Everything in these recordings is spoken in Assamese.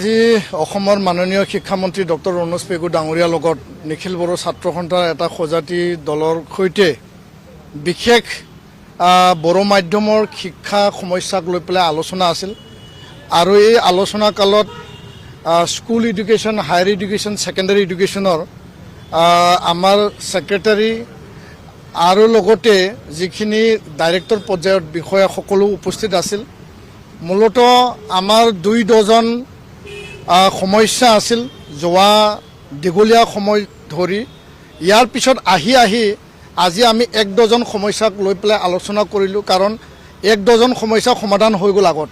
আজি অসমৰ মাননীয় শিক্ষামন্ত্ৰী ডক্টৰ ৰণোজ পেগু ডাঙৰীয়াৰ লগত নিখিল বড়ো ছাত্ৰ সন্থাৰ এটা সজাতি দলৰ সৈতে বিশেষ বড়ো মাধ্যমৰ শিক্ষা সমস্যাক লৈ পেলাই আলোচনা আছিল আৰু এই আলোচনা কালত school education higher education secondary এডুকেশ্যনৰ আমাৰ ছেক্ৰেটাৰী আৰু লগতে যিখিনি ডাইৰেক্টৰ পৰ্যায়ৰ বিষয়া সকলো উপস্থিত আছিল। মূলতঃ আমাৰ 2 ডজন সমস্যা আছিল যোৱা দীঘলীয়া সময় ধৰি। ইয়াৰ পিছত আহি আজি আমি 1 ডজন সমস্যাক লৈ পেলাই আলোচনা কৰিলোঁ, কাৰণ 1 ডজন সমস্যা সমাধান হৈ গ'ল আগত।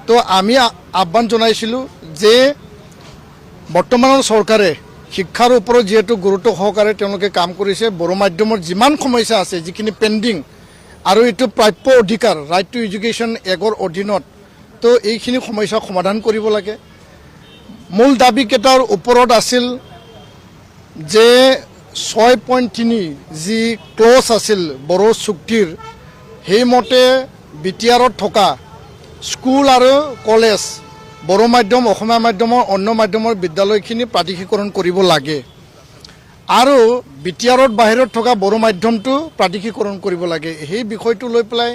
তো আমি আহ্বান জনাইছিলোঁ যে বৰ্তমানৰ চৰকাৰে শিক্ষাৰ ওপৰত যিহেতু গুৰুত্ব সহকাৰে তেওঁলোকে কাম কৰিছে, বড়ো মাধ্যমৰ যিমান সমস্যা আছে যিখিনি পেণ্ডিং আৰু এইটো প্ৰাপ্য অধিকাৰ ৰাইট টু এডুকেশ্যন এক্টৰ অধীনত, তো এইখিনি সমস্যা সমাধান কৰিব লাগে। মূল দাবীকেইটাৰ ওপৰত আছিল যে 6.3 যি ক্লজ আছিল বড়ো চুক্তিৰ, সেইমতে বিটিআৰত থকা স্কুল আৰু কলেজ বড়ো মাধ্যম অসমীয়া মাধ্যমৰ অন্য মাধ্যমৰ বিদ্যালয়খিনি প্ৰাদেশিকৰণ কৰিব লাগে আৰু বিটিআৰত বাহিৰত থকা বড়ো মাধ্যমটো প্ৰাদেশিকৰণ কৰিব লাগে। সেই বিষয়টো লৈ পেলাই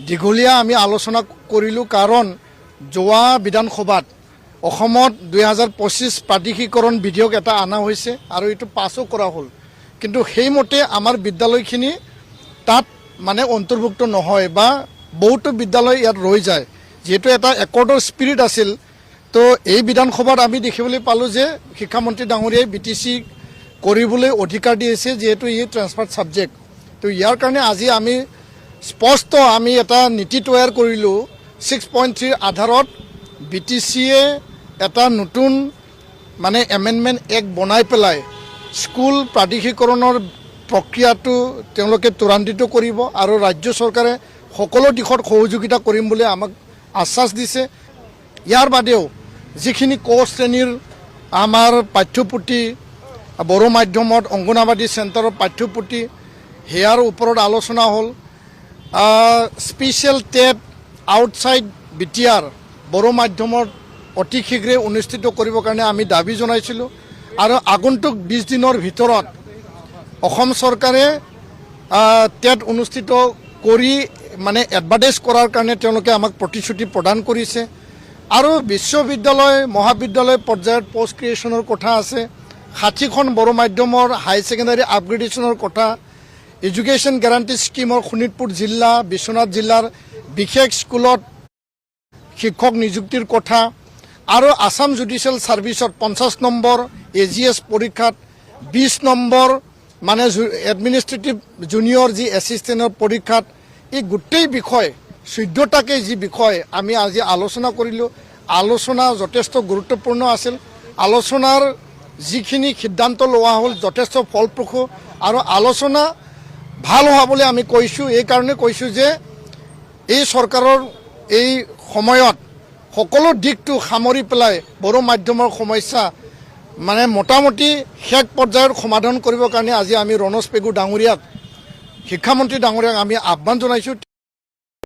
দীঘলীয়া আমি আলোচনা কৰিলোঁ, কাৰণ যোৱা বিধানসভাত অসমত 2025 প্ৰাদেশিকৰণ বিধেয়ক এটা অনা হৈছে আৰু এইটো পাছো কৰা হ'ল, কিন্তু সেইমতে আমাৰ বিদ্যালয়খিনি তাত মানে অন্তৰ্ভুক্ত নহয় বা বহুতো বিদ্যালয় ইয়াত ৰৈ যায়। যিহেতু এটা একৰ্ডৰ স্পিৰিট আছিল, তো এই বিধানসভাত আমি দেখিবলৈ পালোঁ যে শিক্ষামন্ত্ৰী ডাঙৰীয়াই BTC কৰিবলৈ অধিকাৰ দিছে, যিহেতু ই ট্ৰেন্সফাৰ ছাবজেক্ট। তো ইয়াৰ কাৰণে আজি আমি স্পষ্ট আমি এটা নীতি তৈয়াৰ কৰিলোঁ। 6.3 আধাৰত BTCয়ে এটা নতুন মানে এমেণ্ডমেণ্ট এক্ট বনাই পেলাই স্কুল প্ৰাদেশিকৰণৰ প্ৰক্ৰিয়াটো তেওঁলোকে ত্বৰান্বিত কৰিব আৰু ৰাজ্য চৰকাৰে সকলো দিশত সহযোগিতা কৰিম বুলি আমাক আশ্বাস দিছে। ইয়াৰ বাদেও যিখিনি ক শ্ৰেণীৰ আমাৰ পাঠ্যপুথি বড়ো মাধ্যমত অংগনাবাদী চেণ্টাৰৰ পাঠ্যপুথি, সেয়াৰ ওপৰত আলোচনা হ'ল। Special TET outside BTR Bodo মাধ্যমত অতি শীঘ্ৰে অনুষ্ঠিত কৰিবৰ কাৰণে আমি দাবী জনাইছিলোঁ আৰু আগন্তুক 20 দিনৰ ভিতৰত অসম চৰকাৰে টেট অনুষ্ঠিত কৰি মানে এডভাৰটাইজ কৰাৰ কাৰণে তেওঁলোকে আমাক প্ৰতিশ্ৰুতি প্ৰদান কৰিছে। আৰু বিশ্ববিদ্যালয় মহাবিদ্যালয় পৰ্যায়ত পষ্ট ক্ৰিয়েশ্যনৰ কথা আছে, 60খন বড়ো মাধ্যমৰ হাই ছেকেণ্ডাৰী আপগ্ৰেডেশ্যনৰ কথা, এডুকেশ্যন গেৰাণ্টি স্কিমৰ শোণিতপুৰ জিলা বিশ্বনাথ জিলাৰ বিশেষ স্কুলত শিক্ষক নিযুক্তিৰ কথা আৰু আছাম জুডিচিয়েল ছাৰ্ভিচত 50 নম্বৰ AGS পৰীক্ষাত 20 নম্বৰ মানে এডমিনিষ্ট্ৰেটিভ জুনিয়ৰ যি এছিষ্টেণ্টৰ পৰীক্ষাত, এই গোটেই বিষয় 14টাকে যি বিষয় আমি আজি আলোচনা কৰিলোঁ। আলোচনা যথেষ্ট গুৰুত্বপূৰ্ণ আছিল। আলোচনাৰ যিখিনি সিদ্ধান্ত লোৱা হ'ল যথেষ্ট ফলপ্ৰসূ আৰু আলোচনা ভাল হোৱা বুলি আমি কৈছোঁ। এইকাৰণে কৈছোঁ যে এই চৰকাৰৰ এই সময়ত সকলো দিশটো সামৰি পেলাই বড়ো মাধ্যমৰ সমস্যা মানে মোটামুটি শেষ পৰ্যায়ত সমাধান কৰিবৰ কাৰণে আজি আমি ৰণোজ পেগু ডাঙৰীয়াক শিক্ষামন্ত্ৰী ডাঙৰীয়াক আমি আহ্বান জনাইছোঁ।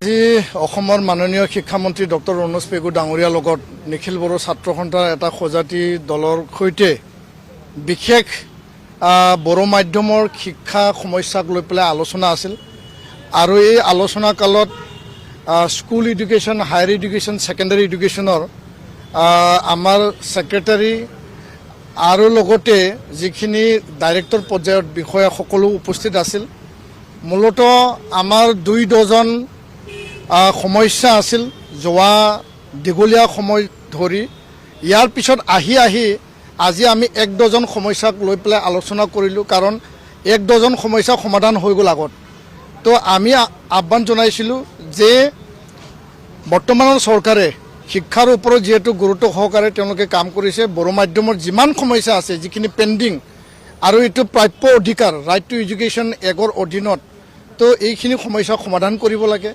আজি অসমৰ মাননীয় শিক্ষামন্ত্ৰী ডক্টৰ ৰণোজ পেগু ডাঙৰীয়াৰ লগত নিখিল বড়ো ছাত্ৰ সন্থাৰ এটা সজাতি দলৰ সৈতে বিশেষ বড়ো মাধ্যমৰ শিক্ষা সমস্যাক লৈ পেলাই আলোচনা আছিল আৰু এই আলোচনা কালত school education higher education secondary এডুকেশ্যনৰ আমাৰ ছেক্ৰেটাৰী আৰু লগতে যিখিনি ডাইৰেক্টৰ পৰ্যায়ৰ বিষয়া সকলো উপস্থিত আছিল। মূলতঃ আমাৰ 2 ডজন সমস্যা আছিল যোৱা দীঘলীয়া সময় ধৰি। ইয়াৰ পিছত আহি আজি আমি 1 ডজন সমস্যাক লৈ পেলাই আলোচনা কৰিলোঁ, কাৰণ 1 ডজন সমস্যা সমাধান হৈ গ'ল আগত। তো আমি আহ্বান জনাইছিলোঁ যে বৰ্তমানৰ চৰকাৰে শিক্ষাৰ ওপৰত যিহেতু গুৰুত্ব সহকাৰে তেওঁলোকে কাম কৰিছে, বড়ো মাধ্যমৰ যিমান সমস্যা আছে যিখিনি পেণ্ডিং আৰু এইটো প্ৰাপ্য অধিকাৰ ৰাইট টু এডুকেশ্যন এক্টৰ অধীনত, তো এইখিনি সমস্যা সমাধান কৰিব লাগে।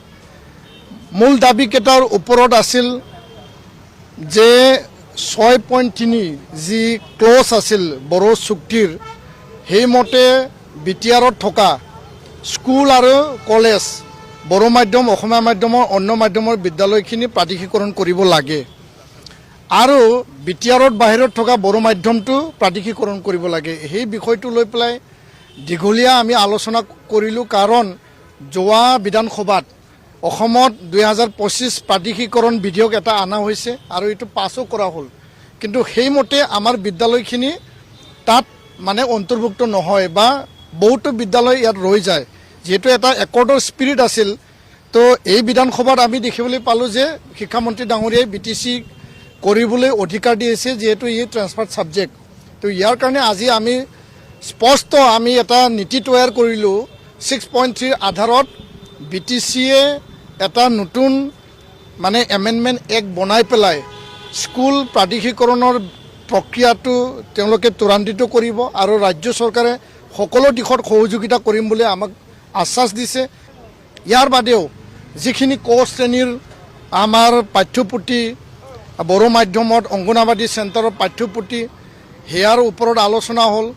মূল দাবীকেইটাৰ ওপৰত আছিল যে 6.3 যি ক্লজ আছিল বড়ো চুক্তিৰ, সেইমতে বিটিআৰত থকা স্কুল আৰু কলেজ বড়ো মাধ্যম অসমীয়া মাধ্যমৰ অন্য মাধ্যমৰ বিদ্যালয়খিনি প্ৰাদেশিকৰণ কৰিব লাগে আৰু বিটিআৰত বাহিৰত থকা বড়ো মাধ্যমটো প্ৰাদেশিকৰণ কৰিব লাগে। সেই বিষয়টো লৈ পেলাই দীঘলীয়া আমি আলোচনা কৰিলোঁ, কাৰণ যোৱা বিধানসভাত অসমত 2025 প্ৰাদেশিকৰণ বিধেয়ক এটা অনা হৈছে আৰু এইটো পাছো কৰা হ'ল, কিন্তু সেইমতে আমাৰ বিদ্যালয়খিনি তাত মানে অন্তৰ্ভুক্ত নহয় বা বহুতো বিদ্যালয় ইয়াত ৰৈ যায়। যিহেতু এটা একৰ্ডৰ স্পিৰিট আছিল, তো এই বিধানসভাত আমি দেখিবলৈ পালোঁ যে শিক্ষামন্ত্ৰী ডাঙৰীয়াই BTC কৰিবলৈ অধিকাৰ দিছে, যিহেতু ই ট্ৰেন্সফাৰ্ড ছাবজেক্ট। তো ইয়াৰ কাৰণে আজি আমি স্পষ্ট আমি এটা নীতি তৈয়াৰ কৰিলোঁ। 6.3 আধাৰত BTCয়ে এটা নতুন মানে এমেণ্ডমেণ্ট এক্ট বনাই পেলাই স্কুল প্ৰাদেশিকৰণৰ প্ৰক্ৰিয়াটো তেওঁলোকে ত্বৰান্বিত কৰিব আৰু ৰাজ্য চৰকাৰে সকলো দিশত সহযোগিতা কৰিম বুলি আমাক আশ্বাস দিছে। ইয়াৰ বাদেও যিখিনি ক শ্ৰেণীৰ আমাৰ পাঠ্যপুথি, বড়ো মাধ্যমত অংগনাবাদী চেণ্টাৰৰ পাঠ্যপুথি, সেয়াৰ ওপৰত আলোচনা হ'ল।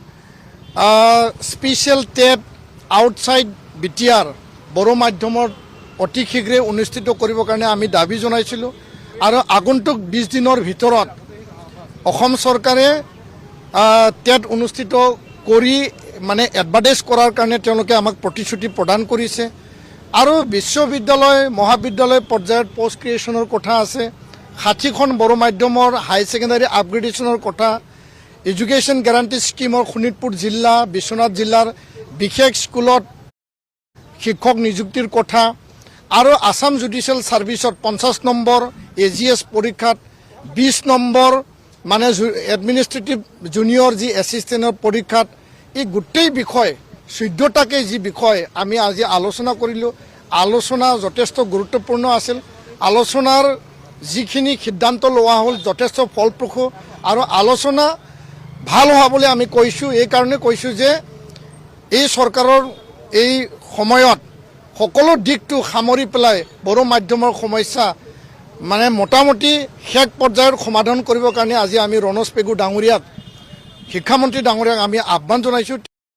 Special TET outside BTR Bodo মাধ্যমত অতি শীঘ্ৰে অনুষ্ঠিত কৰিবৰ কাৰণে আমি দাবী জনাইছিলোঁ আৰু আগন্তুক 20 দিনৰ ভিতৰত অসম চৰকাৰে টেট অনুষ্ঠিত কৰি মানে এডভাৰটাইজ কৰাৰ কাৰণে তেওঁলোকে আমাক প্ৰতিশ্ৰুতি প্ৰদান কৰিছে। আৰু বিশ্ববিদ্যালয় মহাবিদ্যালয় পৰ্যায়ত পষ্ট ক্ৰিয়েশ্যনৰ কথা আছে, 60খন বড়ো মাধ্যমৰ হাই ছেকেণ্ডাৰী আপগ্ৰেডেশ্যনৰ কথা, এডুকেশ্যন গেৰাণ্টি স্কিমৰ শোণিতপুৰ জিলা বিশ্বনাথ জিলাৰ বিশেষ স্কুলত শিক্ষক নিযুক্তিৰ কথা আৰু আসাম জুডিচিয়েল ছাৰ্ভিচত 50 নম্বৰ AGS পৰীক্ষাত 20 নম্বৰ মানে এডমিনিষ্ট্ৰেটিভ জুনিয়ৰ যি এছিষ্টেণ্টৰ পৰীক্ষাত এই গোটেই বিষয় 14টাকে যি বিষয় আমি আজি আলোচনা কৰিলোঁ। আলোচনা যথেষ্ট গুৰুত্বপূৰ্ণ আছিল। আলোচনাৰ যিখিনি সিদ্ধান্ত লোৱা হ'ল যথেষ্ট ফলপ্ৰসূ আৰু আলোচনা ভাল হোৱা বুলি আমি কৈছোঁ। এইকাৰণে কৈছোঁ যে এই চৰকাৰৰ এই সময়ত সকলো দিশটো সামৰি পেলাই বড়ো মাধ্যমৰ সমস্যা মানে মোটামুটি শেষ পৰ্যায়ৰ সমাধান কৰিবৰ কাৰণে আজি আমি ৰণোজ পেগু ডাঙৰীয়াক, শিক্ষামন্ত্ৰী ডাঙৰীয়াক আমি আহ্বান জনাইছোঁ।